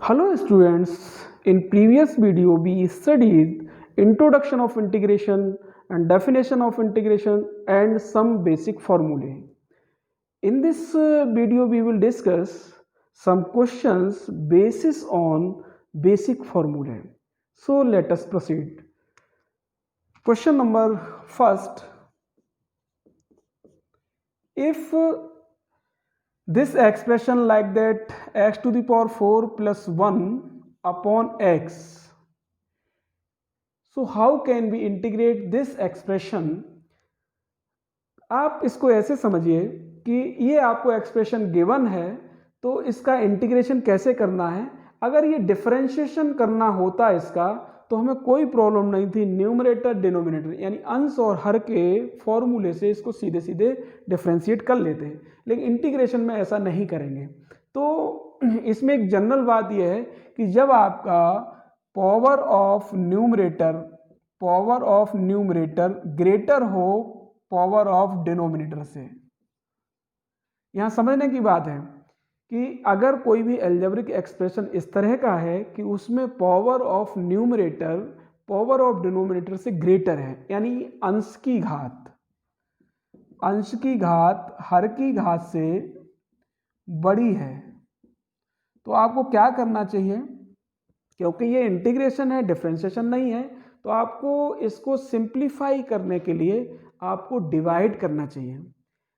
Hello students, in previous video we studied introduction of integration and definition of integration and some basic formulae. In this video we will discuss some questions basis on basic formulae. So let us proceed. Question number first, if this expression like that x to the power 4 plus 1 upon x, so how can we integrate this expression? आप इसको ऐसे समझिए कि ये आपको expression given है, तो इसका इंटीग्रेशन कैसे करना है। अगर ये डिफरेंशिएशन करना होता इसका तो हमें कोई प्रॉब्लम नहीं थी, न्यूमरेटर डिनोमिनेटर यानी अंश और हर के फॉर्मूले से इसको सीधे सीधे डिफरेंशिएट कर लेते हैं, लेकिन इंटीग्रेशन में ऐसा नहीं करेंगे। तो इसमें एक जनरल बात यह है कि जब आपका पावर ऑफ न्यूमरेटर ग्रेटर हो पावर ऑफ डिनोमिनेटर से। यहां समझने की बात है कि अगर कोई भी अलजेब्रिक एक्सप्रेशन इस तरह का है कि उसमें power of numerator power of denominator से ग्रेटर है, यानी अंश की घात हर की घात से बड़ी है, तो आपको क्या करना चाहिए? क्योंकि ये इंटीग्रेशन है, डिफरेंशिएशन नहीं है, तो आपको इसको सिंप्लीफाई करने के लिए आपको डिवाइड करना चाहिए।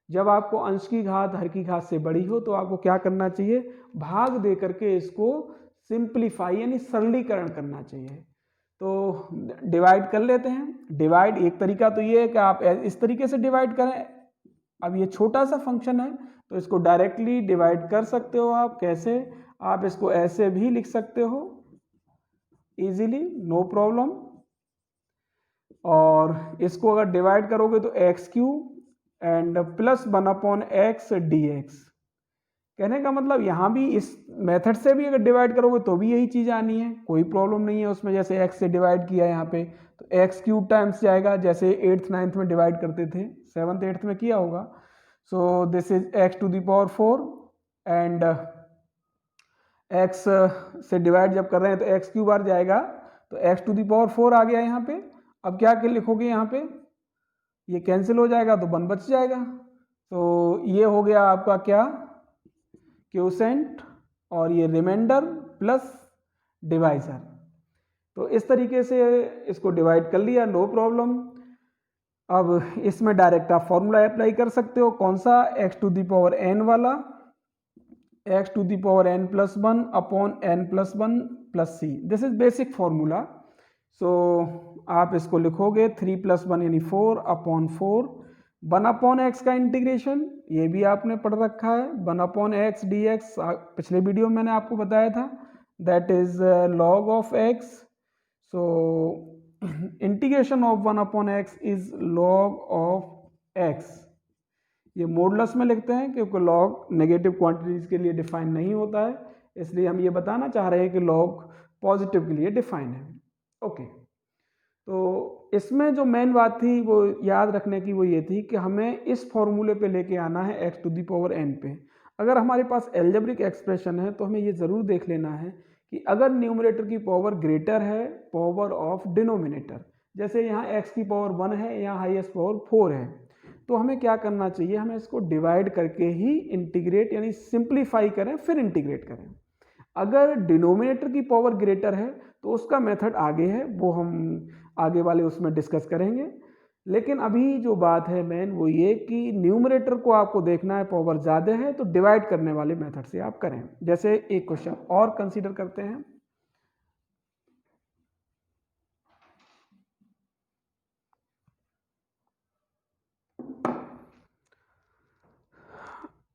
जब आपको अंश की घात हर की घात से बड़ी हो तो आपको क्या करना चाहिए? भाग दे करके इसको सिंप्लीफाई यानी सरलीकरण करना चाहिए। तो डिवाइड कर लेते हैं। डिवाइड एक तरीका तो ये है कि आप इस तरीके से डिवाइड करें। अब ये छोटा सा फंक्शन है तो इसको डायरेक्टली डिवाइड कर सकते हो आप। कैसे? आप इसको ऐसे भी लिख सकते हो इजीली, नो प्रॉब्लम। और इसको अगर डिवाइड करोगे तो x cube and plus 1 upon X D x. कहने का मतलब यहां भी इस मेथड से भी अगर डिवाइड करोगे तो भी यही चीज आनी है, कोई प्रॉब्लम नहीं है उसमें। जैसे एक्स से डिवाइड किया यहाँ पे तो एक्स क्यूब टाइम्स जाएगा, जैसे 8th 9th में डिवाइड करते थे, 7th 8th में किया होगा। So this is x to the power 4 and x से डिवाइड जब कर रहे हैं तो एक्स क्यूब बार जाएगा, तो एक्स टू द पावर 4 आ गया यहाँ पे। अब क्या लिखोगे यहाँ पे? ये कैंसिल हो जाएगा तो 1 बच जाएगा। तो ये हो गया आपका क्या? क्वोशेंट, और ये रिमाइंडर प्लस डिवाइजर। तो इस तरीके से इसको डिवाइड कर लिया, नो प्रॉब्लम। अब इसमें डायरेक्ट आप फॉर्मूला अप्लाई कर सकते हो। कौन सा? X to the power N वाला, X to the power N plus 1 upon N plus 1 plus C. This is basic formula. So आप इसको लिखोगे 3 प्लस 1 यानी 4 अपॉन 4, 1 अपॉन एक्स का इंटीग्रेशन, ये भी आपने पढ़ रखा है, 1 अपॉन एक्स डी एक्स पिछले वीडियो में मैंने आपको बताया था, that is log of X. So integration of 1 upon x is log of x. ये मॉडुलस में लिखते हैं क्योंकि लॉग नेगेटिव क्वांटिटीज के लिए डिफाइन नहीं होता है, इसलिए हम ये बताना चाह रहे हैं कि लॉग पॉजिटिव के लिए डिफाइन है। ओके, तो इसमें जो मेन बात थी वो याद रखने की, वो ये थी कि हमें इस फॉर्मूले पे लेके आना है x to the power n पे। अगर हमारे पास एल्जेब्रिक एक्सप्रेशन है तो हमें ये ज़रूर देख लेना है कि अगर न्यूमरेटर की पावर ग्रेटर है पावर ऑफ डिनोमिनेटर, जैसे यहाँ एक्स की पावर 1 है, यहाँ हाईएस्ट पावर 4 है, तो हमें क्या करना चाहिए? हमें इसको डिवाइड करके ही इंटीग्रेट यानी सिंप्लीफाई करें फिर इंटीग्रेट करें। अगर डिनोमिनेटर की पावर ग्रेटर है तो उसका मेथड आगे है, वो हम आगे वाले उसमें डिस्कस करेंगे। लेकिन अभी जो बात है मेन वो ये कि न्यूमरेटर को आपको देखना है पावर ज़्यादा है तो डिवाइड करने वाले मेथड से आप करें। जैसे एक क्वेश्चन और कंसीडर करते हैं।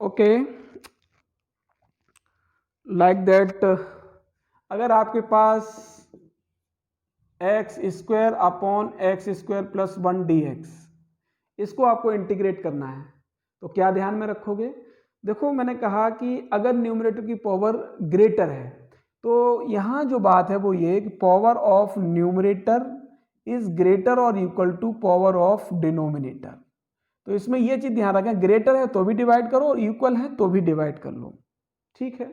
ओके, लाइक दैट, अगर आपके पास X square upon x square plus 1 D X, इसको आपको इंटीग्रेट करना है, तो क्या ध्यान में रखोगे? देखो मैंने कहा कि अगर न्यूमरेटर की पावर ग्रेटर है तो यहाँ जो बात है वो ये कि power of numerator is greater और equal to power of denominator. तो इसमें ये चीज ध्यान रखें, ग्रेटर है तो भी डिवाइड करो और इक्वल है तो भी डिवाइड कर लो, ठीक है।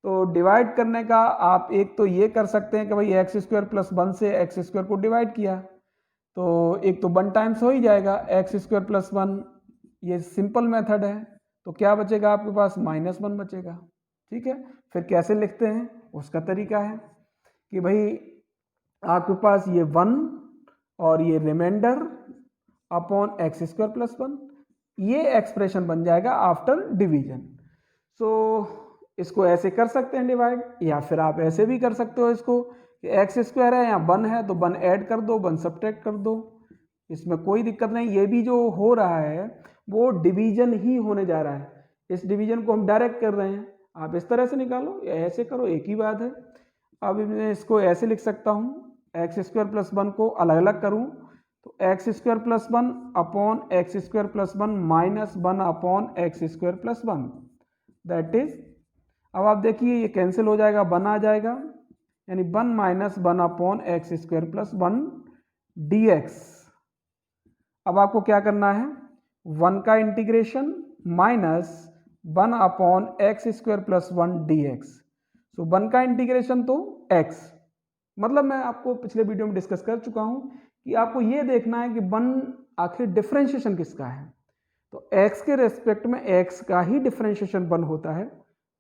तो डिवाइड करने का आप एक तो ये कर सकते हैं कि भाई एक्स स्क्वायर प्लस 1 से एक्स स्क्वायर को डिवाइड किया, तो एक तो 1 टाइम्स हो ही जाएगा एक्स स्क्वायर प्लस 1, ये सिंपल मेथड है। तो क्या बचेगा आपके पास, -1 बचेगा। ठीक है, फिर कैसे लिखते हैं उसका तरीका है कि भाई आपके पास ये 1 और ये remainder upon x square plus 1, ये एक्सप्रेशन बन जाएगा आफ्टर डिवीजन। सो इसको ऐसे कर सकते हैं डिवाइड, या फिर आप ऐसे भी कर सकते हो इसको कि एक्स स्क्वायर है या 1 है तो 1 ऐड कर दो, 1 सब्ट्रैक्ट कर दो, इसमें कोई दिक्कत नहीं। ये भी जो हो रहा है वो डिवीजन ही होने जा रहा है, इस डिवीजन को हम डायरेक्ट कर रहे हैं। आप इस तरह से निकालो या ऐसे करो, एक ही बात है। अब मैं इसको ऐसे लिख सकता हूँ, एक्स स्क्वायर प्लस 1 को अलग अलग करूँ तो x square plus 1 upon x square plus 1 -1 upon x square plus 1, that is, अब आप देखिए ये कैंसिल हो जाएगा, 1 आ जाएगा, यानी 1 -1 upon x square plus 1 dx। अब आपको क्या करना है, 1 का integration -1 upon x square plus 1 dx। सो 1 का इंटीग्रेशन तो x, मतलब मैं आपको पिछले वीडियो में डिस्कस कर चुका हूं कि आपको ये देखना है कि 1 आखिर डिफरेंशिएशन किसका है, तो x के रेस्पेक्ट में x का ही डिफरेंशिएशन 1 होता है,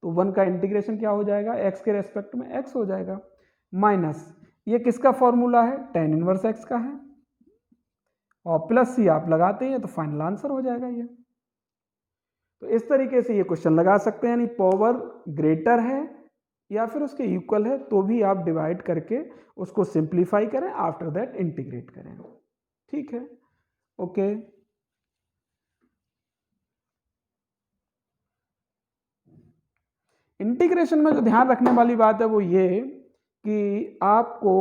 तो 1 का इंटीग्रेशन क्या हो जाएगा, x के रेस्पेक्ट में x हो जाएगा, माइनस ये किसका फॉर्मूला है, tan इनवर्स x का है, और प्लस सी आप लगाते हैं तो फाइनल आंसर हो जाएगा ये। तो इस तरीके से ये क्वेश्चन लगा सकते हैं, यानी पावर ग्रेटर है या फिर उसके इक्वल है तो भी आप डिवाइड करके उसको सिंप्लीफाई करें, आफ्टर दैट इंटीग्रेट करें। ठीक है, ओके। इंटीग्रेशन में जो ध्यान रखने वाली बात है वो ये कि आपको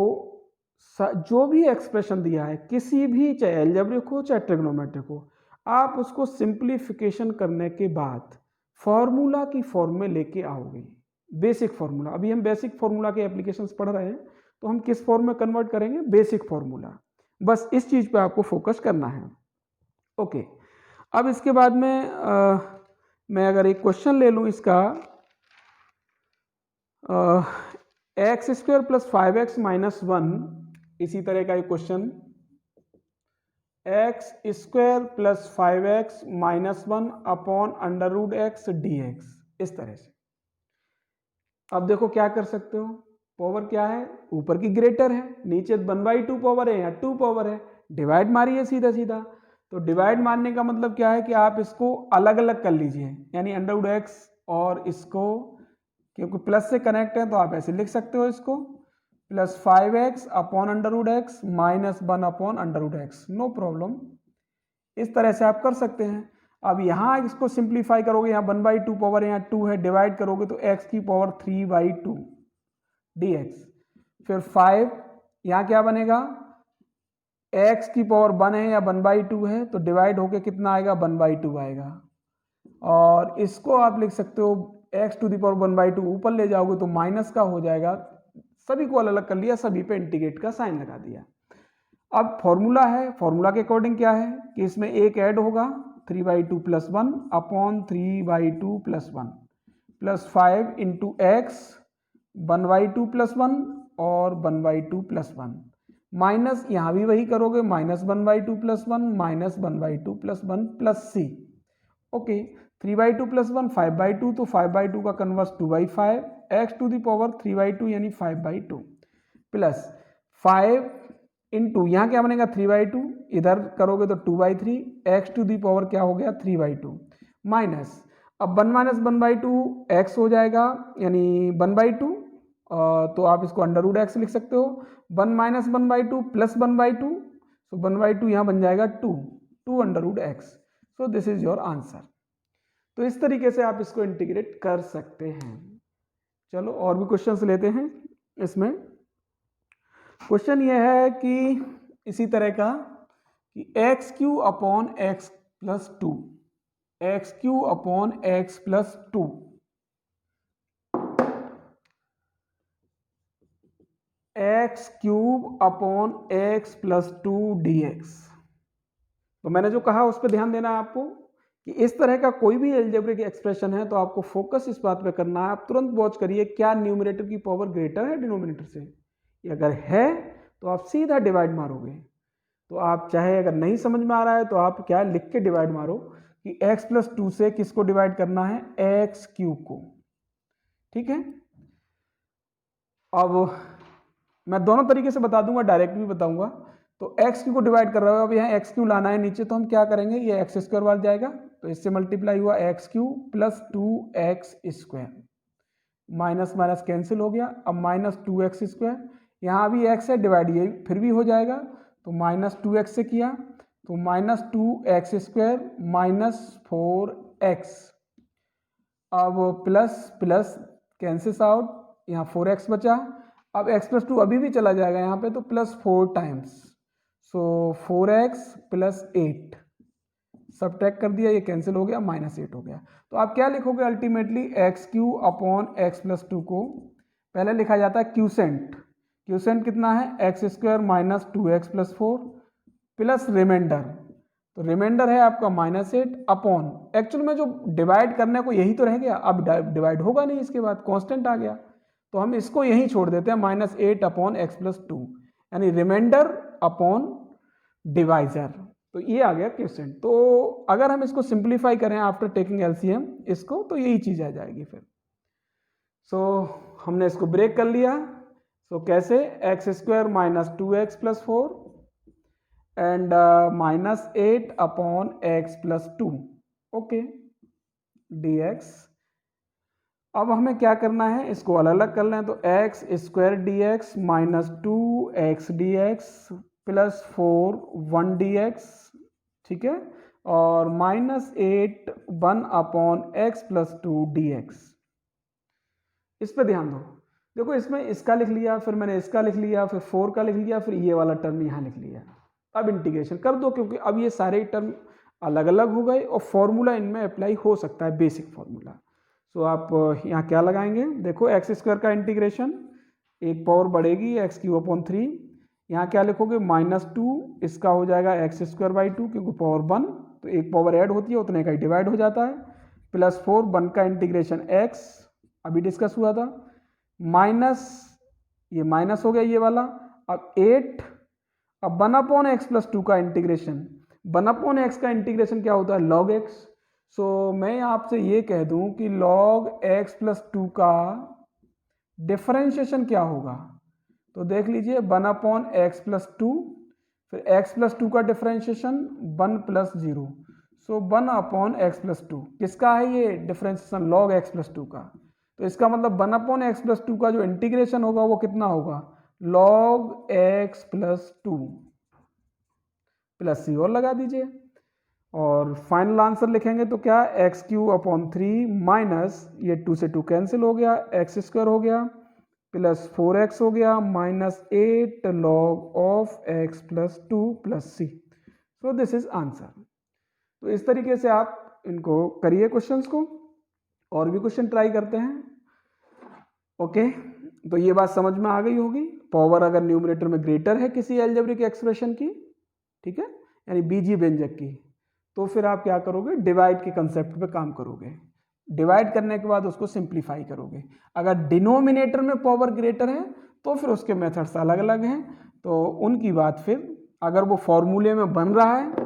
जो भी एक्सप्रेशन दिया है, किसी भी, चाहे एल्जेब्रिक हो चाहे ट्रिग्नोमेट्रिक हो, आप उसको सिंप्लीफिकेशन करने के बाद फॉर्मूला की फॉर्म में लेके आओगे, बेसिक फॉर्मूला। अभी हम बेसिक फॉर्मूला के एप्लीकेशंस पढ़ रहे हैं, तो हम किस फॉर्म में कन्वर्ट करेंगे, बेसिक फॉर्मूला। बस इस चीज पे आपको फोकस करना है। ओके, अब इसके बाद में मैं अगर एक क्वेश्चन ले लूं इसका, x square plus 5x minus 1, इसी तरह का एक question, x square plus 5x minus 1 upon under root x dx, इस तरह से। अब देखो क्या कर सकते हो, पावर क्या है, ऊपर की ग्रेटर है, नीचे 1/2 पावर है या 2 पावर है, डिवाइड मारिए सीधा सीधा। तो डिवाइड मारने का मतलब क्या है कि आप इसको अलग अलग कर लीजिए, यानी अंडर रूट एक्स और इसको, क्योंकि प्लस से कनेक्ट है तो आप ऐसे लिख सकते हो इसको, plus 5x upon under root x minus 1 upon under root x, no problem, इस तरह से आप कर सकते हैं। अब यहाँ इसको सिंप्लीफाई करोगे, यहाँ 1/2 पावर है, यहाँ 2 है, डिवाइड करोगे तो x की पावर 3/2 dx, फिर 5, यहाँ क्या बनेगा, x की पावर 1 है या 1/2 है, तो डिवाइड होके कितना आएगा, 1/2 आएगा। और इसको आप लिख सकते हो x टू द पावर 1/2, ऊपर ले जाओगे तो माइनस का हो जाएगा, सभी को अलग अलग कर लिया, सभी पे इंटीग्रेट का साइन लगा दिया। अब फॉर्मूला है, फॉर्मूला के अकॉर्डिंग क्या है कि इसमें एक ऐड होगा, 3/2 plus 1 upon 3/2 plus 1 plus 5 into x 1/2 plus 1 और 1/2 प्लस 1, माइनस यहाँ भी वही करोगे, -1/2 plus 1 -1/2 plus 1 plus C. Okay, 3/2 plus 1 5/2, तो 5/2 का converse 2/5, x to the power 3/2 यानी 5/2 प्लस 5 इंटू यहाँ क्या बनेगा 3/2, इधर करोगे तो 2/3, एक्स टू दी पावर क्या हो गया 3/2 माइनस, अब 1 - 1/2 एक्स हो जाएगा यानी 1/2, तो आप इसको अंडर रूट एक्स लिख सकते हो, 1 - 1/2 प्लस 1/2, सो 1/2 यहाँ बन जाएगा 2 under root x. So this is your answer. तो इस तरीके से आप इसको इंटीग्रेट कर सकते हैं। चलो और भी क्वेश्चंस लेते हैं। इसमें क्वेश्चन ये है कि इसी तरह का कि x³ upon x plus 2, x³ upon x plus 2, x³ upon x plus 2 dx। तो मैंने जो कहा उस पर ध्यान देना है आपको कि इस तरह का कोई भी अलजेब्रिक एक्सप्रेशन है तो आपको फोकस इस बात पे करना है, आप तुरंत वॉच करिए क्या न्यूमरेटर की पावर ग्रेटर है डिनोमिनेटर से। अगर है तो आप सीधा डिवाइड मारोगे। तो आप चाहे अगर नहीं समझ में आ रहा है तो आप क्या लिख के डिवाइड मारो कि x प्लस 2 से किसको डिवाइड करना है, एक्स क्यूब को। ठीक है, अब मैं दोनों तरीके से बता दूंगा, डायरेक्ट भी बताऊंगा। तो एक्स क्यू को डिवाइड कर रहा हो, अब यहाँ एक्स क्यू लाना है नीचे, तो हम क्या करेंगे, ये एक्स स्क्वायर वाला जाएगा तो इससे मल्टीप्लाई हुआ x Q plus 2x square, minus minus cancel हो गया। अब माइनस 2x स्क्वायर, यहाँ भी x है डिवाइड ये फिर भी हो जाएगा, तो माइनस 2x से किया तो minus 2x square minus 4x, अब प्लस प्लस कैंसिल्स आउट, यहाँ 4x बचा। अब x प्लस 2 अभी भी चला जाएगा यहाँ पे, तो प्लस 4 टाइम्स, सो 4x प्लस 8, सब्ट्रैक्ट कर दिया, ये कैंसिल हो गया, माइनस 8 हो गया। तो आप क्या लिखोगे ultimately, x Q upon x plus 2 को पहले लिखा जाता है क्यूसेंट, क्यूसेंट कितना है x square minus 2x plus 4 plus remainder, तो रिमाइंडर है आपका माइनस 8 अपॉन, एक्चुअल में जो डिवाइड करने को यही तो रह गया, अब डिवाइड होगा नहीं, इसके बाद कांस्टेंट आ गया तो हम इसको यहीं छोड़ देते हैं, माइनस 8 अपॉन एक्स प्लस 2, यानी रिमाइंडर अपॉन डिवाइजर, तो ये आ गया क्वेश्चन। तो अगर हम इसको सिंप्लीफाई करें आफ्टर टेकिंग एलसीएम इसको, तो यही चीज आ जाएगी फिर। सो हमने इसको ब्रेक कर लिया, सो कैसे, x square minus 2x plus 4 and minus 8 upon x plus 2, okay dx। अब हमें क्या करना है, इसको अलग अलग कर लें, तो x square D x minus 2x dx plus 4 1 dx, ठीक है, और minus 8 1 upon x plus 2 dx। इस पे ध्यान दो, देखो इसमें इसका लिख लिया, फिर मैंने इसका लिख लिया, फिर 4 का लिख लिया, फिर ये वाला टर्म यहाँ लिख लिया। अब इंटीग्रेशन कर दो, क्योंकि अब ये सारे टर्म अलग अलग हो गए और फॉर्मूला इनमें अप्लाई हो सकता है, बेसिक फॉर्मूला। तो आप यहाँ क्या लगाएंगे, देखो एक्स स्क्वायर का इंटीग्रेशन, एक पावर बढ़ेगी एक्स क्यू अपॉन 3, यहाँ क्या लिखोगे माइनस 2, इसका हो जाएगा एक्स स्क्वायर बाई 2, क्योंकि पावर 1 तो एक पावर ऐड होती है उतने का ही डिवाइड हो जाता है, प्लस 4 1 का इंटीग्रेशन एक्स अभी डिस्कस हुआ था, माइनस ये माइनस हो गया ये वाला, अब 8, अब 1 अपॉन एक्स प्लस 2 का इंटीग्रेशन, 1 अपॉन एक्स का इंटीग्रेशन क्या होता है, लॉग एक्स। सो मैं आपसे ये कह दूं कि log x प्लस 2 का डिफरेंशिएशन क्या होगा, तो देख लीजिए 1 अपॉन एक्स प्लस 2, फिर x प्लस 2 का डिफरेंशिएशन 1 प्लस 0, सो 1 अपॉन एक्स प्लस 2, किसका है ये डिफरेंशिएशन, log x प्लस 2 का। तो इसका मतलब 1 अपॉन एक्स प्लस 2 का जो इंटीग्रेशन होगा वो कितना होगा, log x प्लस 2 प्लस सी और लगा दीजिए, और फाइनल आंसर लिखेंगे तो क्या, एक्स क्यू अपॉन 3 माइनस ये 2 से 2 कैंसिल हो गया, एक्स स्क्वायर हो गया प्लस 4x हो गया minus 8 log of x plus 2 plus C. So this is answer. तो इस तरीके से आप इनको करिए क्वेश्चंस को, और भी क्वेश्चन ट्राई करते हैं। ओके, तो ये बात समझ में आ गई होगी, पावर अगर न्यूमरेटर में ग्रेटर है किसी अलजेब्रिक एक्सप्रेशन की, ठीक है, यानी बीजीय व्यंजक की, तो फिर आप क्या करोगे, डिवाइड के कंसेप्ट पे काम करोगे, डिवाइड करने के बाद उसको सिंप्लीफाई करोगे। अगर डिनोमिनेटर में पावर ग्रेटर है तो फिर उसके मेथड्स अलग अलग हैं, तो उनकी बात फिर अगर वो फॉर्मूले में बन रहा है,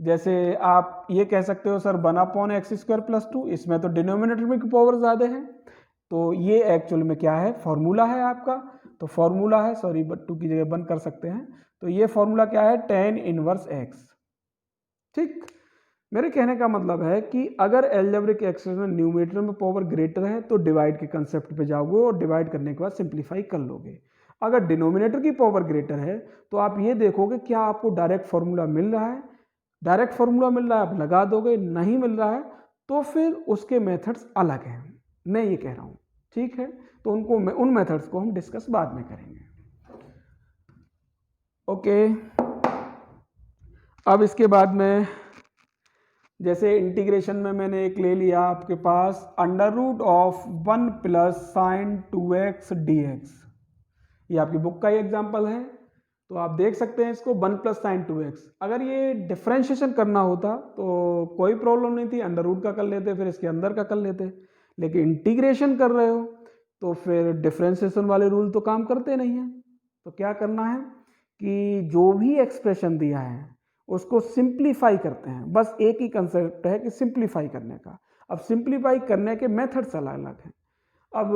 जैसे आप ये कह सकते हो sir 1 upon x square plus 2, इसमें तो डिनोमिनेटर में की पावर ज़्यादा है, तो ये एक्चुअल में क्या है, फॉर्मूला है आपका, तो फॉर्मूला है, सॉरी बट 2 की जगह 1 कर सकते हैं, तो ये फॉर्मूला क्या है, tan इनवर्स x। ठीक, मेरे कहने का मतलब है कि अगर अलजेब्रिक एक्सप्रेशन न्यूमरेटर में पावर ग्रेटर है तो डिवाइड के कंसेप्ट पे जाओगे और डिवाइड करने के बाद सिंप्लीफाई कर लोगे। अगर डिनोमिनेटर की पावर ग्रेटर है तो आप ये देखोगे क्या आपको डायरेक्ट फार्मूला मिल रहा है, डायरेक्ट फार्मूला मिल रहा है आप लगा दोगे, नहीं मिल रहा है तो फिर उसके मेथड्स अलग हैं, मैं ये कह रहा हूँ, ठीक है। तो उन मेथड्स को हम डिस्कस बाद में करेंगे। ओके, अब इसके बाद में जैसे इंटीग्रेशन में मैंने एक ले लिया आपके पास under root of 1 plus sine 2x dx, ये आपकी बुक का ही एग्जाम्पल है। तो आप देख सकते हैं इसको 1 प्लस साइन 2x। अगर ये डिफ्रेंशिएशन करना होता तो कोई प्रॉब्लम नहीं थी, अंडर रूट का कर लेते, फिर इसके अंदर का कर लेते। लेकिन इंटीग्रेशन कर रहे हो तो फिर डिफ्रेंशिएशन वाले रूल तो काम करते नहीं हैं। तो क्या करना है कि जो भी एक्सप्रेशन दिया है उसको सिंप्लीफाई करते हैं। बस एक ही कंसेप्ट है कि सिंप्लीफाई करने का। अब सिंप्लीफाई करने के मेथड्स अलग अलग हैं। अब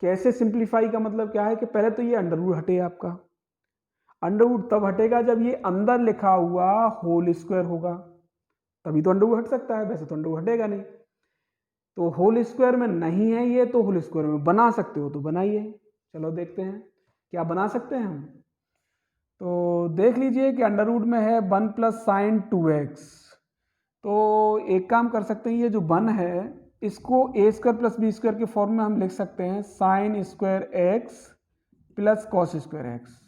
कैसे सिंप्लीफाई का मतलब क्या है कि पहले तो ये अंडर रूट हटे आपका। अंडर रूट तब हटेगा जब ये अंदर लिखा हुआ होल स्क्वायर होगा, तभी तो अंडर रूट हट सकता है, वैसे तो अंडर रूट हटेगा नहीं। तो होल स्क्वायर में नहीं है ये, तो होल स्क्वायर में बना सकते हो तो बनाइए। चलो देखते हैं क्या बना सकते हैं हम। तो देख लीजिए कि अंडर रूट में है 1 प्लस साइन 2x। तो एक काम कर सकते हैं, ये जो 1 है इसको ए स्क्वायर प्लस बी स्क्वायर के फॉर्म में हम लिख सकते हैं sign square x plus cos square x,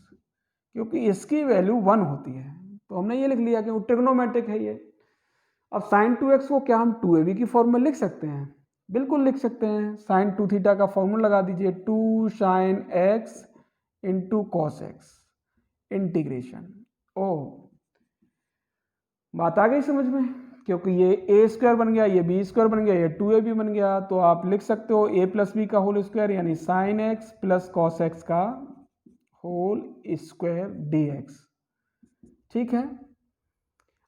क्योंकि इसकी वैल्यू 1 होती है। तो हमने ये लिख लिया कि वो ट्रिग्नोमेट्रिक है ये। अब साइन 2x को क्या हम 2ab की फॉर्म में लिख सकते हैं? बिल्कुल लिख सकते हैं। साइन 2 थीटा का फॉर्मूला लगा दीजिए, 2 sine x into cos X integration. ओ, बात आ गई समझ में, क्योंकि ये ए स्क्वायर बन गया, ये बी स्क्वायर बन गया, ये 2ab बन गया। तो आप लिख सकते हो a प्लस बी का होल स्क्वायर यानी sine x plus cos x का होल स्क्वायर dx। ठीक है।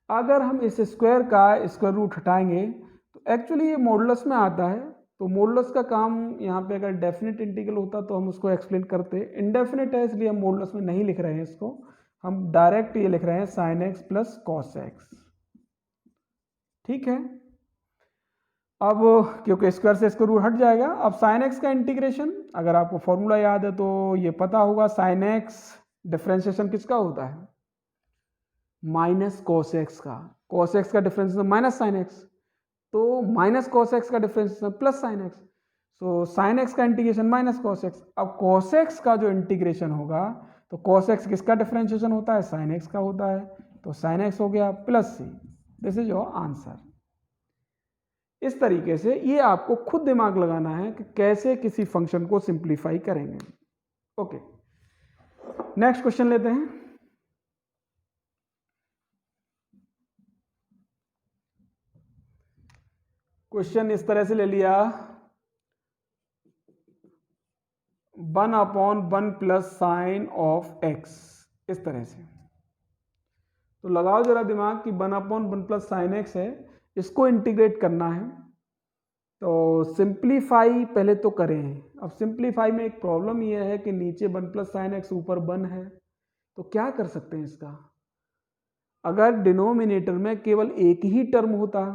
अगर हम इस स्क्वायर का स्क्वायर रूट हटाएंगे तो एक्चुअली ये मॉडुलस में आता है। तो मॉडुलस का काम यहाँ पे अगर डेफिनेट इंटीग्रल होता तो हम उसको एक्सप्लेन करते। इनडेफिनेट है इसलिए हम मॉडुलस में नहीं लिख रहे हैं इसको, हम डायरेक्ट ये लिख रहे हैं sine x plus cos x. ठीक है। अब क्योंकि स्क्वायर से स्क्वायर रूट हट जाएगा, अब साइन एक्स का इंटीग्रेशन अगर आपको फॉर्मूला याद है तो ये पता होगा, साइन एक्स डिफ्रेंशिएशन किसका होता है? माइनस कॉस एक्स का। कॉस एक्स का डिफरेंशिएशन माइनस साइन एक्स, तो माइनस कॉस एक्स का डिफरेंशिएशन प्लस साइन एक्स। तो साइन एक्स का इंटीग्रेशन माइनस कॉस एक्स। अब कॉस एक्स का जो इंटीग्रेशन होगा तो कॉस एक्स किसका डिफरेंशिएशन होता है? साइन एक्स का होता है। तो साइन एक्स हो गया plus C. This is your answer. इस तरीके से ये आपको खुद दिमाग लगाना है कि कैसे किसी फंक्शन को सिंप्लीफाई करेंगे। ओके, नेक्स्ट क्वेश्चन लेते हैं। क्वेश्चन इस तरह से ले लिया, 1/1 प्लस साइन ऑफ एक्स, इस तरह से। तो लगाओ जरा दिमाग कि 1/1 प्लस साइन एक्स है, इसको इंटीग्रेट करना है। तो सिंप्लीफाई पहले तो करें। अब सिंप्लीफाई में एक प्रॉब्लम यह है कि नीचे 1 प्लस साइन एक्स ऊपर 1 है। तो क्या कर सकते हैं इसका? अगर डिनोमिनेटर में केवल एक ही टर्म होता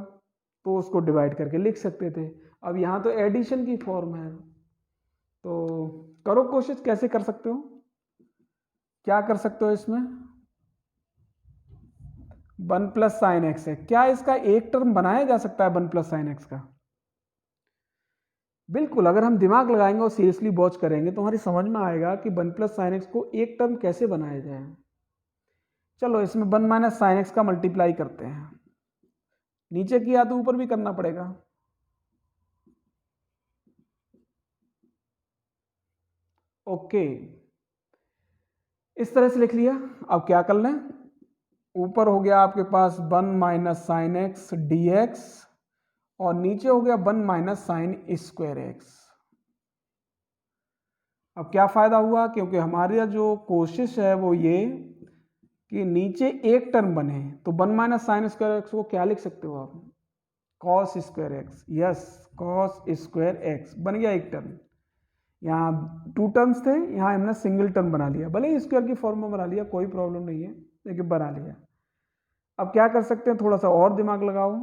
तो उसको डिवाइड करके लिख सकते थे। अब यहाँ तो एडिशन की फॉर्म है, तो करो कोशिश, कैसे कर सकते हो, क्या कर सकते हो इसमें? 1 प्लस साइन एक्स है, क्या इसका एक टर्म बनाया जा सकता है 1 प्लस साइन एक्स का? बिल्कुल, अगर हम दिमाग लगाएंगे और सीरियसली वॉच करेंगे तो हमारी समझ में आएगा कि 1 प्लस साइन एक्स को एक टर्म कैसे बनाया जाए। चलो इसमें 1 माइनस साइन एक्स का मल्टीप्लाई करते हैं। नीचे किया तो ऊपर भी करना पड़ेगा। ओके, इस तरह से लिख लिया। अब क्या कर लें, ऊपर हो गया आपके पास 1 minus sine x D x और नीचे हो गया 1 माइनस साइन स्क्वायर एक्स। अब क्या फायदा हुआ, क्योंकि हमारी जो कोशिश है वो ये कि नीचे एक टर्म बने, तो 1 माइनस साइन स्क्वायर एक्स को क्या लिख सकते हो आप? Cos square x. Yes, cos square x बन गया एक टर्म। यहाँ 2 टर्म्स थे, यहाँ हमने सिंगल टर्म बना लिया, भले ही स्क्वायर की फॉर्म में बना लिया, कोई प्रॉब्लम नहीं है, लेकिन बना लिया। अब क्या कर सकते हैं, थोड़ा सा और दिमाग लगाओ।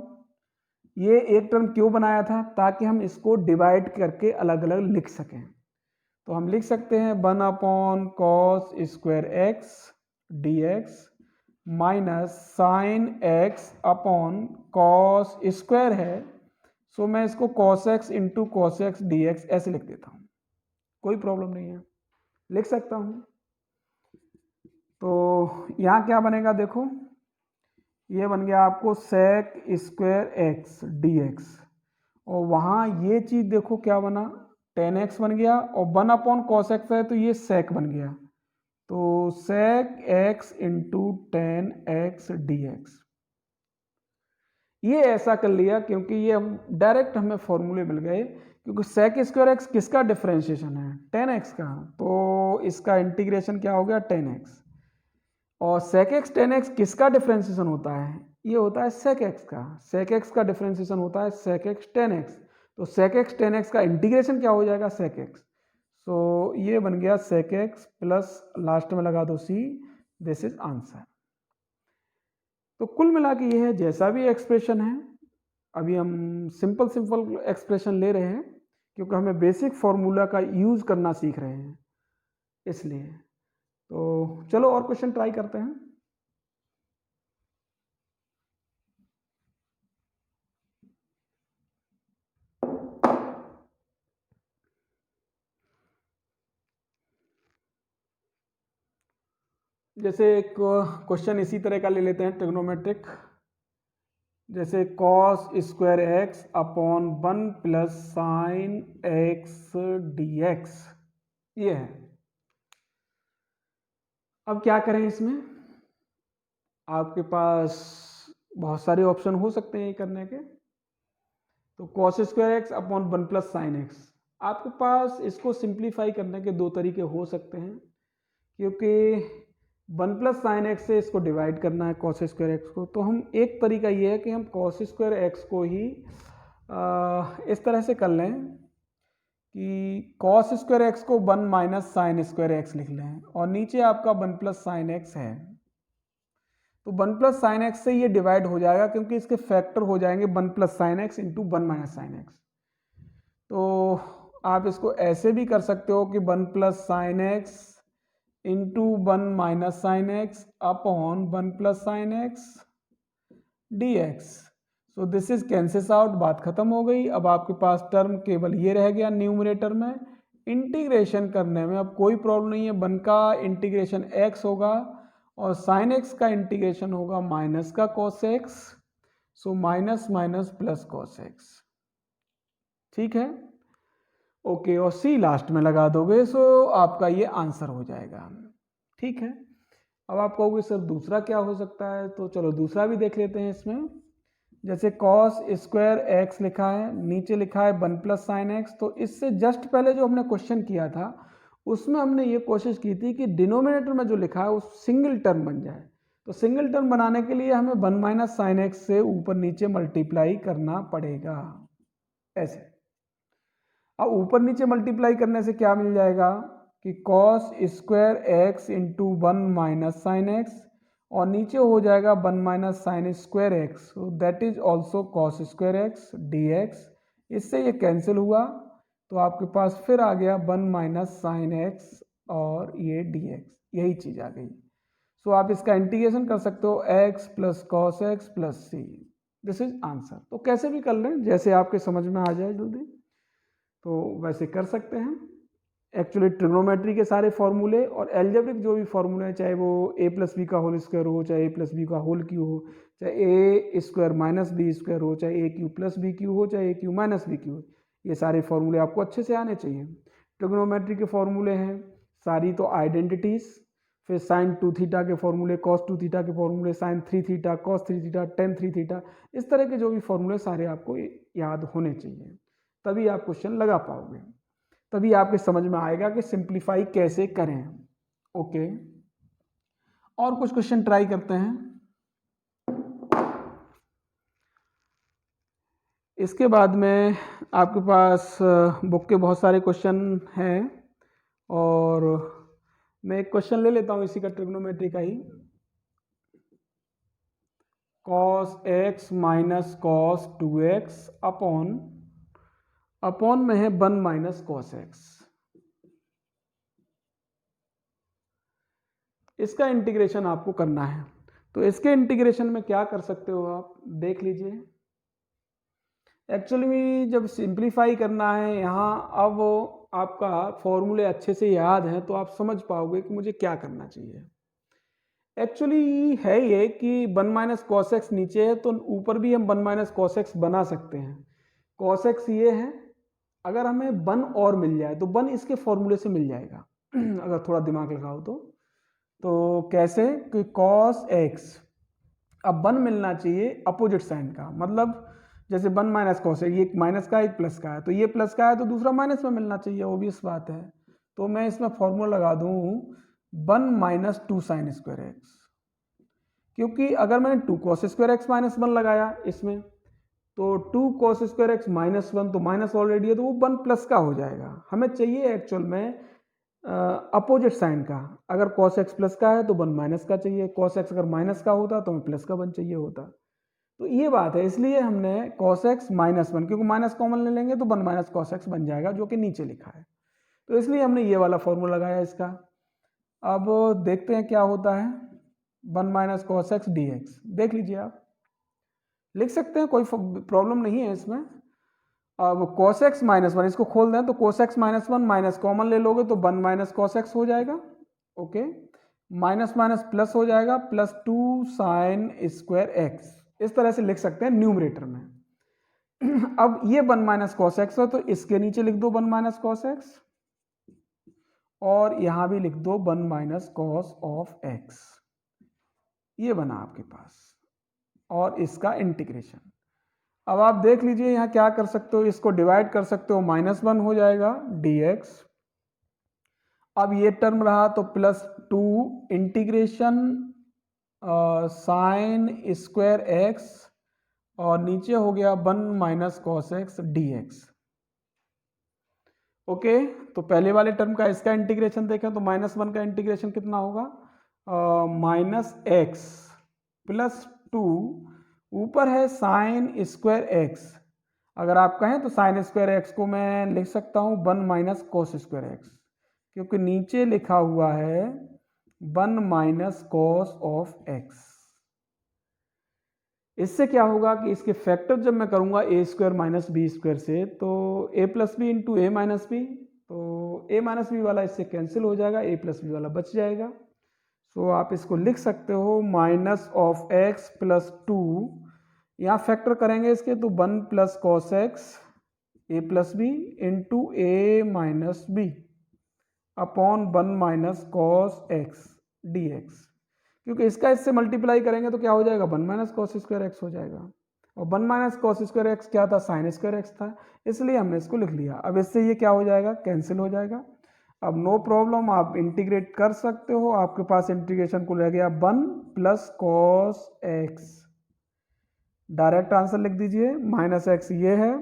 ये एक टर्म क्यों बनाया था? ताकि हम इसको डिवाइड करके अलग अलग लिख सकें। तो हम लिख सकते हैं 1/cos square x D x minus sine x upon cos square है, सो मैं इसको cos x into cos X D x ऐसे लिख देता हूँ, कोई प्रॉब्लम नहीं है, लिख सकता हूँ। तो यहाँ क्या बनेगा देखो, ये बन गया आपको sec square x D x, और वहाँ ये चीज़ देखो क्या बना, tan x बन गया, और 1/cos x है तो ये sec बन गया। तो sec x into ten x D x, ये ऐसा कर लिया क्योंकि ये हम डायरेक्ट हमें फॉर्मूले मिल गए, क्योंकि sec स्क्वायर एक्स किसका डिफरेंशिएशन है, टेन एक्स का, तो इसका इंटीग्रेशन क्या हो गया टेन एक्स, और sec x टेन एक्स किसका डिफरेंशिएशन होता है, ये होता है sec x का, sec x का डिफरेंशिएशन होता है sec x टेन एक्स, तो sec x टेन एक्स का इंटीग्रेशन क्या हो जाएगा sec x, सो ये बन गया sec x प्लस लास्ट में लगा दो c, दिस इज आंसर। तो कुल मिला के ये है, जैसा भी एक्सप्रेशन है, अभी हम सिंपल एक्सप्रेशन ले रहे हैं क्योंकि हमें बेसिक फॉर्मूला का यूज़ करना सीख रहे हैं इसलिए। तो चलो और क्वेश्चन ट्राई करते हैं। जैसे एक क्वेश्चन इसी तरह का ले लेते हैं, ट्रिग्नोमेट्रिक, जैसे cos square x upon one plus sine x D x, ये है। अब क्या करें इसमें, आपके पास बहुत सारे ऑप्शन हो सकते हैं ये करने के। तो cos square x upon one plus sine x, आपके पास इसको सिंप्लीफाई करने के दो तरीके हो सकते हैं, क्योंकि वन प्लस साइन एक्स से इसको डिवाइड करना है कॉस स्क्वायर एक्स को, तो हम एक तरीका ये है कि हम कॉस स्क्वायर एक्स को ही इस तरह से कर लें कि कॉस स्क्वायर एक्स को one minus sign square x लिख लें, और नीचे आपका वन प्लस साइन एक्स है, तो वन प्लस साइन एक्स से ये डिवाइड हो जाएगा क्योंकि इसके फैक्टर हो जाएंगे one plus sine x into one minus sine x. तो आप इसको ऐसे भी कर सकते हो कि one plus sine x into one minus sine x upon one plus sine x D x. So this is cancels out, बात खत्म हो गई। अब आपके पास टर्म केवल ये रह गया न्यूमरेटर में। इंटीग्रेशन करने में अब कोई प्रॉब्लम नहीं है, वन का इंटीग्रेशन एक्स होगा और साइन एक्स का इंटीग्रेशन होगा माइनस का cos x, so minus minus plus cos x, ठीक है, ओके, और सी लास्ट में लगा दोगे, सो आपका ये आंसर हो जाएगा, ठीक है। अब आप कहोगे सर दूसरा क्या हो सकता है, तो चलो दूसरा भी देख लेते हैं इसमें। जैसे कॉस स्क्वायर एक्स लिखा है, नीचे लिखा है वन प्लस साइन एक्स, तो इससे जस्ट पहले जो हमने क्वेश्चन किया था उसमें हमने ये कोशिश की थी कि डिनोमिनेटर में जो लिखा है वो सिंगल टर्म बन जाए। तो सिंगल टर्म बनाने के लिए हमें वन माइनस साइन एक्स से ऊपर नीचे मल्टीप्लाई करना पड़ेगा, ऐसे। अब ऊपर नीचे मल्टीप्लाई करने से क्या मिल जाएगा कि cos square x into one minus sine x, और नीचे हो जाएगा one minus sign square X, so that is also cos square x D x. इससे ये कैंसिल हुआ, तो आपके पास फिर आ गया वन माइनस साइन एक्स और ये डी एक्स, यही चीज़ आ गई। सो आप इसका इंटीग्रेशन कर सकते हो x plus cos x plus C, this is answer. तो कैसे भी कर लें, जैसे आपके समझ में आ जाए जल्दी, तो वैसे कर सकते हैं। एक्चुअली ट्रिग्नोमेट्री के सारे फॉर्मूले और एल्जेब्रिक जो भी फॉर्मूले हैं, चाहे वो ए प्लस बी का होल स्क्वायर हो, चाहे ए प्लस बी का होल क्यू हो, चाहे ए स्क्वायर माइनस बी स्क्वायर हो, चाहे ए क्यू प्लस बी क्यू हो, चाहे ए क्यू माइनस बी क्यू हो, ये सारे फॉर्मूले आपको अच्छे से आने चाहिए। ट्रिग्नोमेट्री के फॉर्मूले हैं सारी तो आइडेंटिटीज़, फिर साइन टू थीटा के फॉर्मूले, कॉस टू थीटा के फॉर्मूले, sine three theta, cos three theta, ten three theta, इस तरह के जो भी फॉर्मूले सारे आपको याद होने चाहिए, तभी आप क्वेश्चन लगा पाओगे, तभी आपके समझ में आएगा कि सिंप्लीफाई कैसे करें, ओके। और कुछ क्वेश्चन ट्राई करते हैं। इसके बाद में आपके पास बुक के बहुत सारे क्वेश्चन हैं, और मैं एक क्वेश्चन ले लेता हूं इसी का, ट्रिग्नोमेट्री का ही। Cos X minus cos two X upon में है वन माइनस कॉस एक्स, इसका इंटीग्रेशन आपको करना है। तो इसके इंटीग्रेशन में क्या कर सकते हो आप, देख लीजिए। एक्चुअली जब सिंप्लीफाई करना है यहाँ, अब आपका फॉर्मूले अच्छे से याद हैं तो आप समझ पाओगे कि मुझे क्या करना चाहिए। एक्चुअली है ये कि वन माइनस कॉस एक्स नीचे है, तो ऊपर भी हम वन माइनस कॉस एक्स बना सकते हैं। कॉस एक्स ये है, अगर हमें वन और मिल जाए तो वन इसके फॉर्मूले से मिल जाएगा अगर थोड़ा दिमाग लगाओ तो। तो कैसे कि cos x, अब 1 मिलना चाहिए अपोजिट साइन का, मतलब जैसे 1 माइनस कॉस है, ये एक माइनस का एक प्लस का है, तो ये प्लस का है तो दूसरा माइनस में मिलना चाहिए, ऑब्वियस बात है। तो मैं इसमें फॉर्मूला लगा दूं 1 माइनस 2 साइन स्क्वायर एक्स, क्योंकि अगर मैंने 2 कॉस स्क्वायर एक्स माइनस 1 लगाया इसमें, तो 2 कॉस स्क्वायर एक्स माइनस 1, तो माइनस ऑलरेडी है तो वो 1 प्लस का हो जाएगा। हमें चाहिए एक्चुअल में अपोजिट साइन का, अगर cos x प्लस का है तो 1 माइनस का चाहिए, cos x अगर माइनस का होता तो हमें प्लस का 1 चाहिए होता। तो ये बात है, इसलिए हमने cos x माइनस 1, क्योंकि माइनस कॉमन ले लेंगे तो 1 माइनस cos x बन जाएगा, जो कि नीचे लिखा है, तो इसलिए हमने ये वाला फॉर्मूला लगाया इसका। अब देखते हैं क्या होता है, 1 माइनस cos x dx, देख लीजिए आप, लिख सकते हैं, कोई प्रॉब्लम नहीं है इसमें। अब cos x माइनस 1, इसको खोल दें तो cos x minus 1 minus common ले लोगे तो 1 माइनस cos x हो जाएगा, ओके, माइनस माइनस प्लस हो जाएगा, प्लस 2 साइन स्क्वायर एक्स, इस तरह से लिख सकते हैं न्यूमरेटर में। अब ये 1 माइनस cos x है तो इसके नीचे लिख दो 1 माइनस cos x, और यहां भी लिख दो 1 माइनस cos ऑफ x, ये बना आपके पास, और इसका इंटीग्रेशन। अब आप देख लीजिए यहाँ क्या कर सकते हो, इसको डिवाइड कर सकते हो, -1 हो जाएगा dx। अब ये टर्म रहा तो +2 इंटीग्रेशन साइन स्क्वायर एक्स, और नीचे हो गया 1 minus cos x dx। Okay, तो पहले वाले टर्म का इसका इंटीग्रेशन देखें तो -1 का इंटीग्रेशन कितना होगा, -x + 2, ऊपर है साइन स्क्वायर एक्स, अगर आप कहें तो साइन स्क्वायर एक्स को मैं लिख सकता हूं 1 माइनस कॉस स्क्वायर एक्स, क्योंकि नीचे लिखा हुआ है 1 माइनस कॉस ऑफ एक्स। इससे क्या होगा कि इसके फैक्टर जब मैं करूंगा ए स्क्वायर माइनस बी स्क्वायर से, तो ए plus B into A minus B, तो ए माइनस बी वाला इससे कैंसिल हो जाएगा, ए प्लस बी वाला बच जाएगा। सो आप इसको लिख सकते हो माइनस ऑफ एक्स प्लस 2, यहाँ फैक्टर करेंगे इसके तो 1 plus cos X A plus B into A minus B upon 1 minus cos X D X, क्योंकि इसका इससे मल्टीप्लाई करेंगे तो क्या हो जाएगा 1 माइनस कॉस स्क्वायर एक्स हो जाएगा, और 1 माइनस कॉस स्क्वायर एक्स क्या था, साइन स्क्वायर एक्स था, इसलिए हमने इसको लिख लिया। अब इससे ये क्या हो जाएगा, कैंसिल हो जाएगा। अब नो प्रॉब्लम, आप इंटीग्रेट कर सकते हो, आपके पास इंटीग्रेशन को रह गया 1 plus cos x, direct answer लिख दीजिए, माइनस एक्स ये है,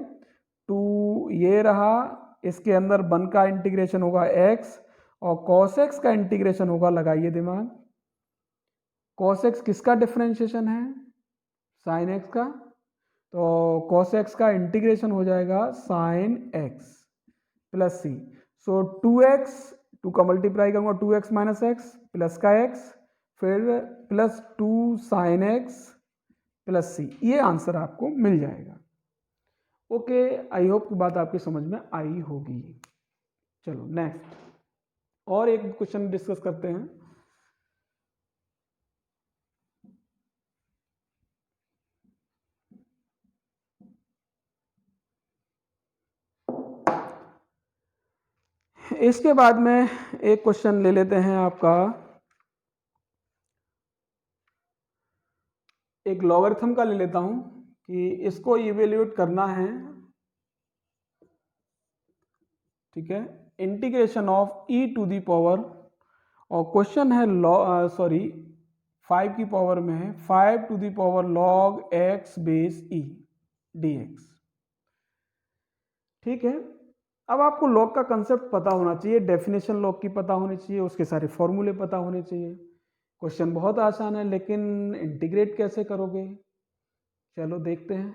2 ये रहा, इसके अंदर 1 का इंटीग्रेशन होगा x, और cos x का इंटीग्रेशन होगा, लगाइए दिमाग, cos x किसका डिफरेंशिएशन है, sin x का, तो cos x का इंटीग्रेशन हो जाएगा sin x प्लस सी, सो 2x, 2 का मल्टीप्लाई करूंगा 2x माइनस एक्स प्लस का x, फिर प्लस 2 साइन एक्स प्लस सी, ये आंसर आपको मिल जाएगा। ओके, आई होप की बात आपकी समझ में आई होगी। चलो नेक्स्ट, और एक क्वेश्चन डिस्कस करते हैं। इसके बाद में एक क्वेश्चन ले लेते हैं आपका, एक लॉगरिथम का ले लेता हूं कि इसको इवेल्यूएट करना है, ठीक है, integration of e to the power, और क्वेश्चन है 5 की पावर में है, 5 to the power log x base e dx, ठीक है। अब आपको लॉग का कंसेप्ट पता होना चाहिए, डेफिनेशन लॉग की पता होनी चाहिए, उसके सारे फॉर्मूले पता होने चाहिए। क्वेश्चन बहुत आसान है, लेकिन इंटीग्रेट कैसे करोगे, चलो देखते हैं।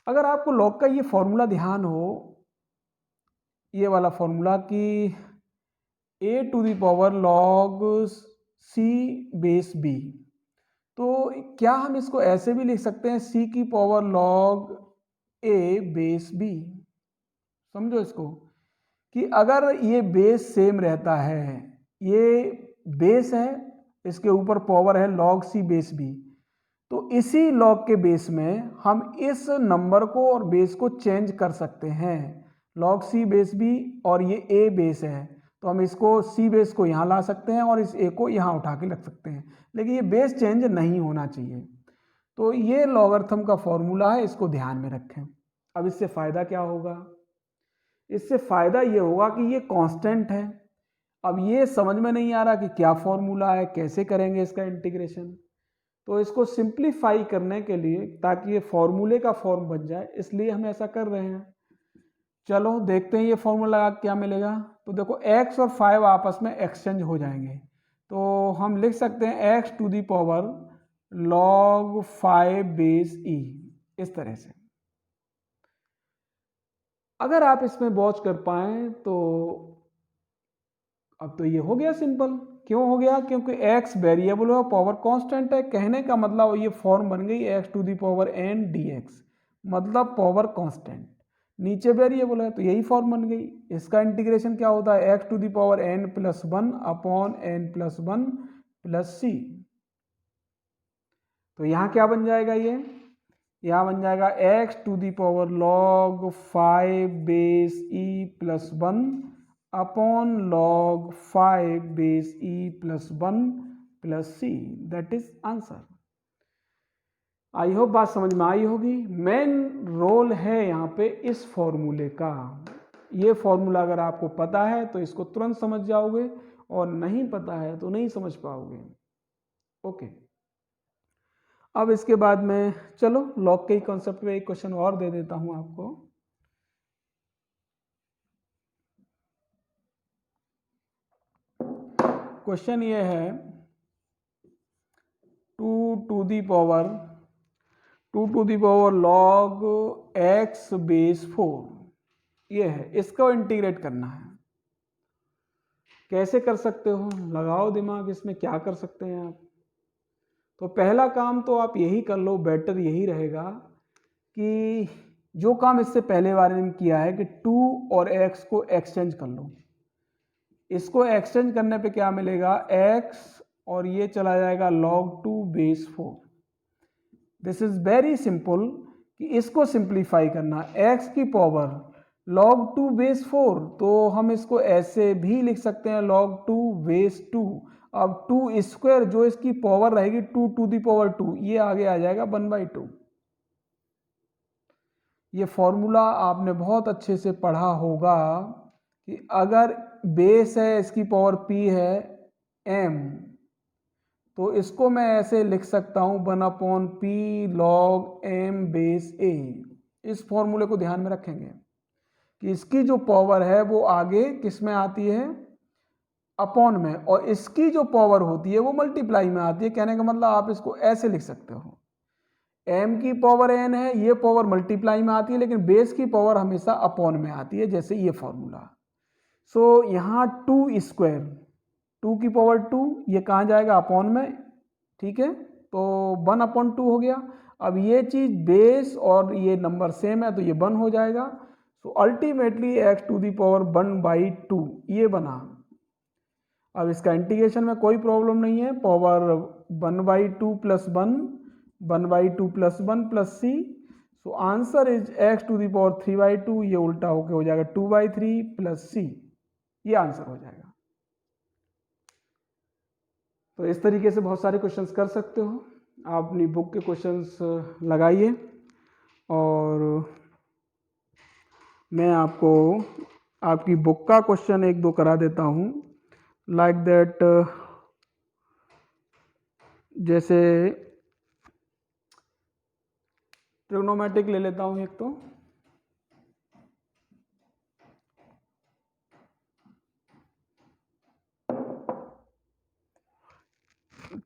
अगर आपको लॉग का ये फॉर्मूला ध्यान हो, ये वाला फॉर्मूला कि a to the power log c base b, तो क्या हम इसको ऐसे भी लिख सकते हैं c की power log a base b, समझो इसको, कि अगर ये बेस सेम रहता है, ये बेस है, इसके ऊपर पावर है log c बेस b, तो इसी log के बेस में हम इस नंबर को और बेस को चेंज कर सकते हैं, log c बेस b और ये a बेस है, तो हम इसको सी बेस को यहाँ ला सकते हैं और इस ए को यहाँ उठा के रख सकते हैं, लेकिन ये बेस चेंज नहीं होना चाहिए। तो ये लॉगरिथम का फॉर्मूला है, इसको ध्यान में रखें। अब इससे फ़ायदा क्या होगा? इससे फ़ायदा ये होगा कि ये कांस्टेंट है। अब ये समझ में नहीं आ रहा कि क्या फॉर्मूला है, कैसे करेंगे इसका इंटीग्रेशन। तो इसको सिंप्लीफाई करने के लिए, ताकि ये फॉर्मूले का फॉर्म बन जाए, इसलिए हम ऐसा कर रहे हैं। चलो देखते हैं ये फॉर्मूला लगा क्या मिलेगा। तो देखो x और 5 आपस में एक्सचेंज हो जाएंगे, तो हम लिख सकते हैं x to the power log 5 base e, इस तरह से। अगर आप इसमें वॉच कर पाए तो अब तो ये हो गया सिंपल। क्यों हो गया? क्योंकि x वेरिएबल है, पावर कांस्टेंट है। कहने का मतलब ये फॉर्म बन गई x to the power n dx, मतलब पावर कांस्टेंट, नीचे वेरिएबल है, तो यही फॉर्म बन गई। इसका इंटीग्रेशन क्या होता है? x to the power n plus 1 upon n plus 1 plus c। तो यहाँ क्या बन जाएगा? ये यहाँ बन जाएगा x to the power log 5 base e plus 1 upon log 5 base e plus 1 plus c, that is answer. I hope बात समझ में आई होगी। मेन रोल है यहाँ पे इस फॉर्मूले का। ये फॉर्मूला अगर आपको पता है तो इसको तुरंत समझ जाओगे, और नहीं पता है तो नहीं समझ पाओगे। ओके, अब इसके बाद में चलो लॉग के कॉन्सेप्ट में एक क्वेश्चन और दे देता हूं आपको। क्वेश्चन ये है 2 to the power log x base 4, ये है, इसको इंटीग्रेट करना है। कैसे कर सकते हो? लगाओ दिमाग, इसमें क्या कर सकते हैं आप। तो पहला काम तो आप यही कर लो, बेटर यही रहेगा कि जो काम इससे पहले बार में किया है कि 2 और x को एक्सचेंज कर लो। इसको एक्सचेंज करने पे क्या मिलेगा? x और ये चला जाएगा log 2 base 4। This is very simple कि इसको सिंप्लीफाई करना, x की पावर log 2 बेस 4, तो हम इसको ऐसे भी लिख सकते हैं log 2 बेस 2। अब 2 स्क्वायर जो इसकी पावर रहेगी 2 टू दी पावर 2, ये आगे आ जाएगा 1/2। ये फॉर्मूला आपने बहुत अच्छे से पढ़ा होगा कि अगर बेस है, इसकी पावर p है m, तो इसको मैं ऐसे लिख सकता हूं 1/p log m base a। इस फॉर्मूले को ध्यान में रखेंगे कि इसकी जो पावर है वो आगे किस में आती है? अपॉन में, और इसकी जो पावर होती है वो मल्टीप्लाई में आती है। कहने का मतलब आप इसको ऐसे लिख सकते हो, m की पावर n है, ये पावर मल्टीप्लाई में आती है, लेकिन बेस की पावर हमेशा अपॉन में आती है, जैसे ये फॉर्मूला। सो यहाँ 2 स्क्वायर, 2 की पावर 2, ये कहाँ जाएगा? अपॉन में, ठीक है, तो 1/2 हो गया। अब ये चीज बेस और ये नंबर सेम है तो ये 1 हो जाएगा। So ultimately x to the power 1/2 ये बना। अब इसका इंटीग्रेशन में कोई प्रॉब्लम नहीं है, power 1/2 plus 1, 1/2 plus 1 plus c। So answer is x to the power 3/2, ये उल्टा होके हो जाएगा 2/3 प्लस c, ये आंसर हो जाएगा। तो इस तरीके से बहुत सारे क्वेश्चंस कर सकते हो। आप अपनी बुक के क्वेश्चंस लगाइए, और मैं आपको आपकी बुक का क्वेश्चन 1-2 करा देता हूँ, लाइक दैट। जैसे ट्रिग्नोमेट्रिक ले लेता हूँ एक। तो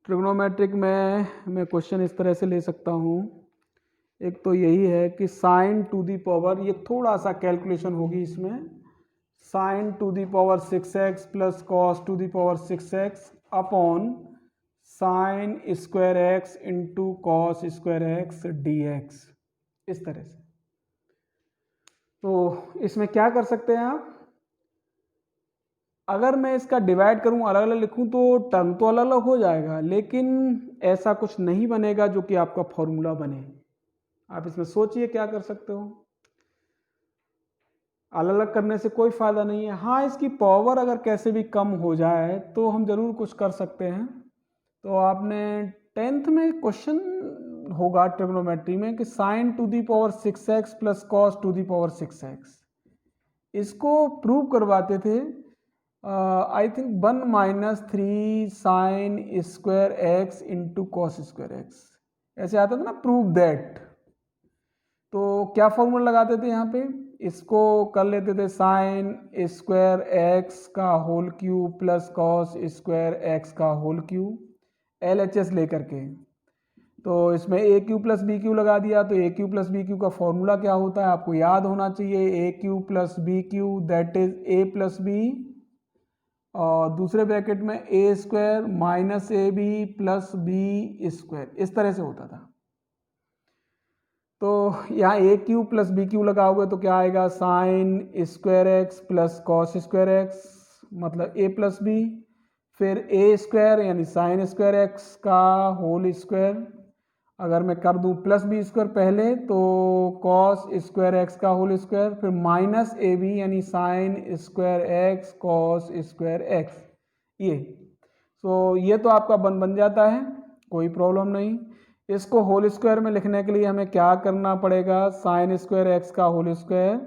ट्रिग्नोमेट्रिक में मैं क्वेश्चन इस तरह से ले सकता हूँ। एक तो यही है कि साइन टू दी पावर, ये थोड़ा सा कैलकुलेशन होगी इसमें, sine to the power 6x plus cos to the power 6x upon sine square x into cos square x dx, इस तरह से। तो इसमें क्या कर सकते हैं आप? अगर मैं इसका डिवाइड करूं, अलग अलग लिखूं, तो टर्म तो अलग अलग हो जाएगा, लेकिन ऐसा कुछ नहीं बनेगा जो कि आपका फॉर्मूला बने। आप इसमें सोचिए क्या कर सकते हो। अलग अलग करने से कोई फ़ायदा नहीं है। हाँ, इसकी पावर अगर कैसे भी कम हो जाए तो हम ज़रूर कुछ कर सकते हैं। तो आपने 10th में क्वेश्चन होगा ट्रिग्नोमेट्री में कि sine to the power 6x plus cos to the power 6x, इसको प्रूव करवाते थे। I think 1 minus 3 sine square x into cos square x, ऐसे आता था ना, प्रूव दैट। तो क्या फॉर्मूला लगाते थे यहाँ पे, इसको कर लेते थे साइन स्क्वायर एक्स का whole cube plus cos square x का होल क्यूब LHS लेकर के। तो इसमें A cube plus B cube लगा दिया, तो A cube plus B cube का फॉर्मूला क्या होता है आपको याद होना चाहिए, A cube plus B cube that is A plus B, और दूसरे ब्रैकेट में A square minus A B plus B square, इस तरह से होता था। तो यहाँ ए क्यू प्लस बी क्यू लगाओगे तो क्या आएगा, sign square x plus cos square x मतलब ए प्लस बी, फिर ए स्क्वायर यानी साइन स्क्वायर एक्स का होल स्क्वायर, अगर मैं कर दूं प्लस बी स्क्वायर पहले तो कॉस स्क्वायर एक्स का होल स्क्वायर, फिर माइनस ए बी यानी sign square x cos square x, ये ये तो आपका बन जाता है, कोई प्रॉब्लम नहीं। इसको होल स्क्वायर में लिखने के लिए हमें क्या करना पड़ेगा, साइन स्क्वायर एक्स का whole square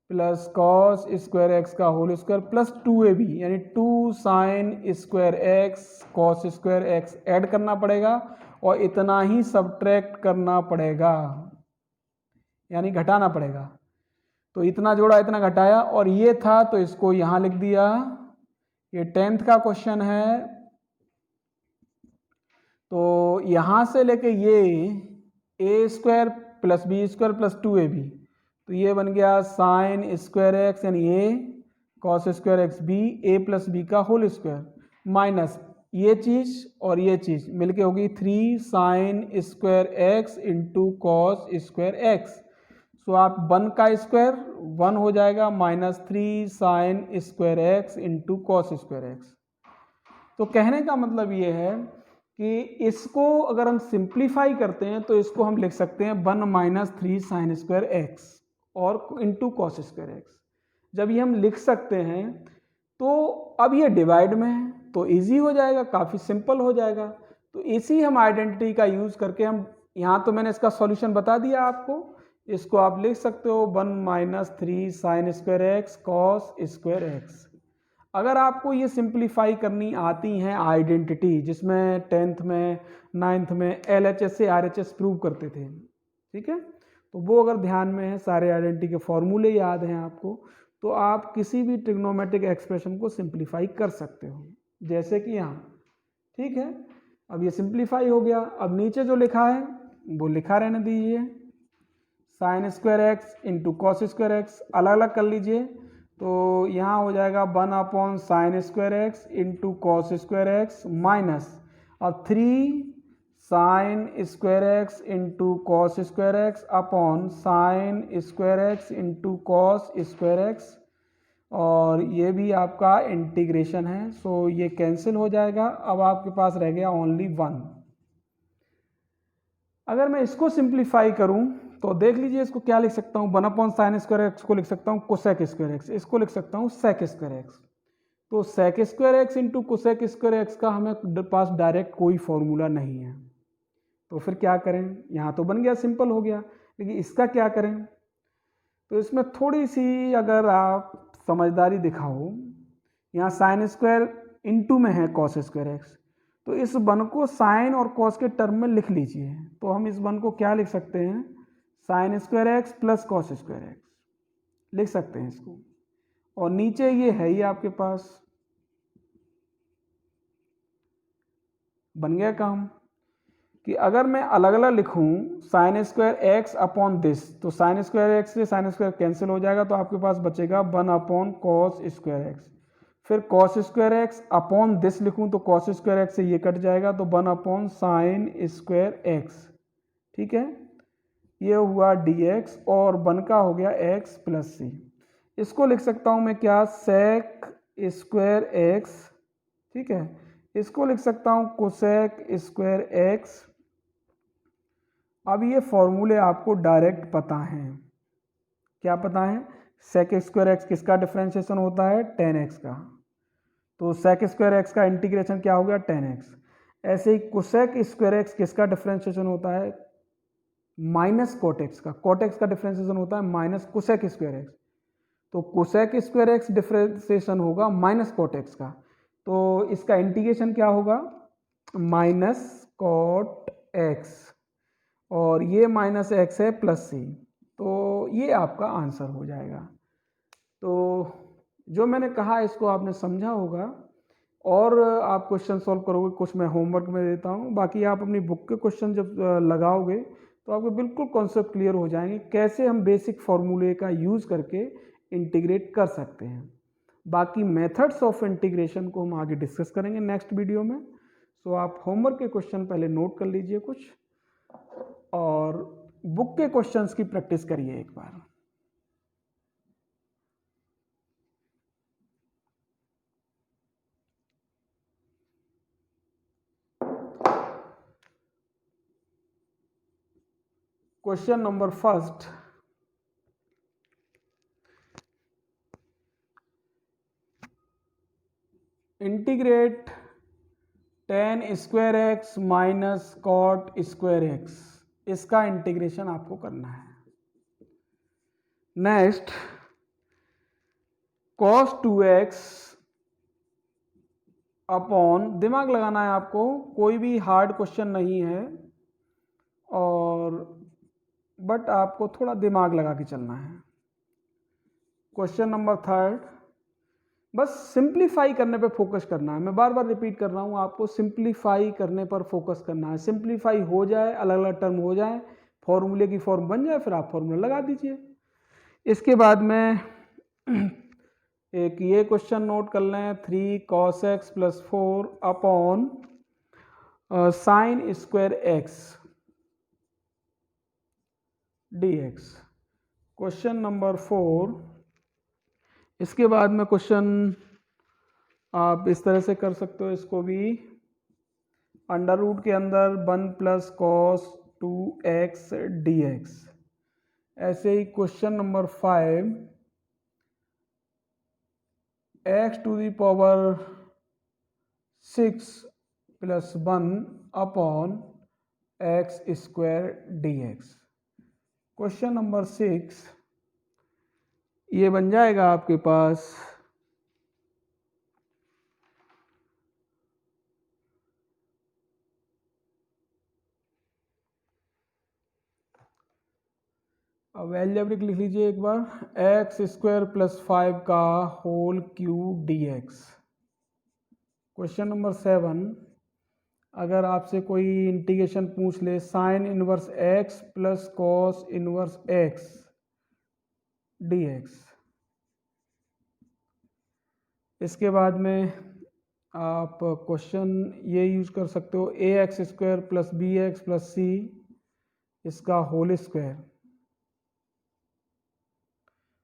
plus cos square x का होल स्क्वायर प्लस 2ab यानी 2 sine square x cos square x add करना पड़ेगा, और इतना ही सब्ट्रैक्ट करना पड़ेगा यानी घटाना पड़ेगा। तो इतना जोड़ा इतना घटाया और ये था तो इसको यहां लिख दिया। ये 10th का क्वेश्चन है। तो यहां से लेके ये A square plus B square plus 2ab, तो ये बन गया साइन स्क्वायर एक्स यानी A cos square X B A plus B का होल स्क्वायर माइनस ये चीज और ये चीज मिलके होगी 3 sine square x into cos square X. So आप 1 का स्क्वायर 1 हो जाएगा minus 3 sine square x into cos square X. तो कहने का मतलब ये है कि इसको अगर हम सिंप्लीफाई करते हैं तो इसको हम लिख सकते हैं 1 माइनस 3 साइन स्क्वायर एक्स और इंटू कॉस स्क्वायर एक्स। जब ये हम लिख सकते हैं तो अब ये डिवाइड में है तो इजी हो जाएगा, काफ़ी सिंपल हो जाएगा। तो इसी हम आइडेंटिटी का यूज़ करके हम यहाँ तो मैंने इसका सॉल्यूशन बता दिया आपको, इसको आप लिख सकते हो 1 minus 3 sine square x cos square x. अगर आपको ये सिंप्लीफाई करनी आती हैं आइडेंटिटी जिसमें 10th में 9th में LHS से RHS प्रूव करते थे, ठीक है, तो वो अगर ध्यान में है, सारे आइडेंटिटी के फॉर्मूले याद हैं आपको, तो आप किसी भी ट्रिग्नोमेट्रिक एक्सप्रेशन को सिंप्लीफाई कर सकते हो, जैसे कि यहाँ। ठीक है, अब ये सिंप्लीफाई हो गया। अब नीचे जो लिखा है वो लिखा रहने दीजिए, sign square x into cos square x अलग अलग कर लीजिए। तो यहाँ हो जाएगा 1 upon sine square x into cos square X minus अब 3 sine square x into cos square x upon sine square x into cos square x, और ये भी आपका इंटीग्रेशन है। सो ये कैंसिल हो जाएगा। अब आपके पास रह गया ओनली 1। अगर मैं इसको सिंप्लीफाई करूं तो देख लीजिए, इसको क्या लिख सकता हूं, 1 अपॉन साइन स्क्वायर एक्स को लिख सकता हूं कोसेक स्क्वायर एक्स, इसको लिख सकता हूं सेक स्क्वायर एक्स। तो sec square x into cosec square x का हमें पास डायरेक्ट कोई फॉर्मूला नहीं है, तो फिर क्या करें। यहाँ तो बन गया, सिंपल हो गया, लेकिन इसका क्या करें। तो इसमें थोड़ी सी अगर आप समझदारी दिखाओ, यहाँ साइन स्क्वायर इंटू में है कॉस स्क्वायर एक्स, तो इस 1 को साइन और कॉस के टर्म में लिख लीजिए। तो हम इस 1 को क्या लिख सकते हैं, sign square x plus cos square x लिख सकते हैं इसको, और नीचे ये है ही आपके पास, बन गया काम। कि अगर मैं अलग अलग लिखूं sign square x upon this, तो साइन स्क्वायर एक्स से साइन स्क्वायर कैंसिल हो जाएगा, तो आपके पास बचेगा 1 अपॉन कॉस स्क्वायर एक्स। फिर cos square x upon this लिखूं तो कॉस स्क्वायर एक्स से ये कट जाएगा, तो 1 अपॉन साइन स्क्वायर एक्स। ठीक है, ये हुआ dx और 1 का हो गया x प्लस सी। इसको लिख सकता हूं मैं क्या, सेक स्क्वायर एक्स। ठीक है, इसको लिख सकता हूं कोसेक स्क्वायर एक्स। अब ये फॉर्मूले आपको डायरेक्ट पता हैं, क्या पता है, सेक स्क्वायर एक्स किसका डिफ्रेंशिएशन होता है, टेन एक्स का, तो सेक स्क्वायर एक्स का इंटीग्रेशन क्या हो गया, टेन एक्स। ऐसे ही कोसेक स्क्वायर एक्स किसका डिफ्रेंशिएशन होता है, माइनस कोट एक्स का, कोट एक्स का डिफ्रेंशिएशन होता है माइनस कोसेक स्क्वायर एक्स, तो कोसेक स्क्वायर एक्स डिफ्रेंशिएशन होगा माइनस कोट एक्स का, तो इसका इंटीग्रेशन क्या होगा, माइनस कोट एक्स, और ये माइनस एक्स है प्लस सी, तो ये आपका आंसर हो जाएगा। तो जो मैंने कहा इसको आपने समझा होगा, और आप क्वेश्चन सॉल्व करोगे, कुछ मैं होमवर्क में देता हूँ, बाकी आप अपनी बुक के क्वेश्चन जब लगाओगे तो आपको बिल्कुल कॉन्सेप्ट क्लियर हो जाएंगे कैसे हम बेसिक फार्मूले का यूज़ करके इंटीग्रेट कर सकते हैं। बाकी मेथड्स ऑफ इंटीग्रेशन को हम आगे डिस्कस करेंगे नेक्स्ट वीडियो में। सो आप होमवर्क के क्वेश्चन पहले नोट कर लीजिए कुछ, और बुक के क्वेश्चंस की प्रैक्टिस करिए एक बार। Question number first, integrate tan square X minus cot square X, इसका इंटीग्रेशन आपको करना है। नेक्स्ट, कॉस 2x अपॉन, दिमाग लगाना है आपको, कोई भी हार्ड क्वेश्चन नहीं है, और बट आपको थोड़ा दिमाग लगा के चलना है। क्वेश्चन नंबर थर्ड, बस सिंप्लीफाई करने पे फोकस करना है। मैं बार बार रिपीट कर रहा हूँ, आपको सिंप्लीफाई करने पर फोकस करना है। सिंप्लीफाई हो जाए, अलग अलग टर्म हो जाए, फॉर्मूले की फॉर्म बन जाए, फिर आप फॉर्मूला लगा दीजिए। इसके बाद में एक ये क्वेश्चन नोट कर लें, 3 cos x plus 4 upon sine square x dx। Question number 4, इसके बाद में क्वेश्चन आप इस तरह से कर सकते हो इसको भी, अंडर रूट के अंदर 1 प्लस कॉस 2x dx। ऐसे ही question number 5, x to the power 6 plus 1 upon x square dx। Question number 6, ये बन जाएगा आपके पास अब एल्जेब्रिक लिख लीजिए एक बार, एक्स स्क्वायर प्लस 5 का whole cube dx। Question number 7, अगर आपसे कोई इंटीग्रेशन पूछ ले, sine inverse x plus cos inverse x dx। इसके बाद में आप क्वेश्चन ये यूज कर सकते हो, A X square plus B X plus C, इसका होल स्क्वायर।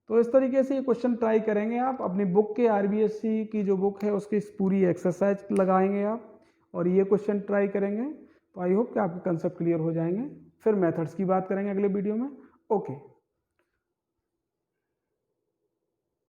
तो इस तरीके से ये क्वेश्चन ट्राई करेंगे आप अपनी बुक के, आरबीएससी की जो बुक है उसकी पूरी एक्सरसाइज लगाएंगे आप, और ये क्वेश्चन ट्राई करेंगे। तो आई होप कि आपके कंसेप्ट क्लियर हो जाएंगे। फिर मेथड्स की बात करेंगे अगले वीडियो में। ओके।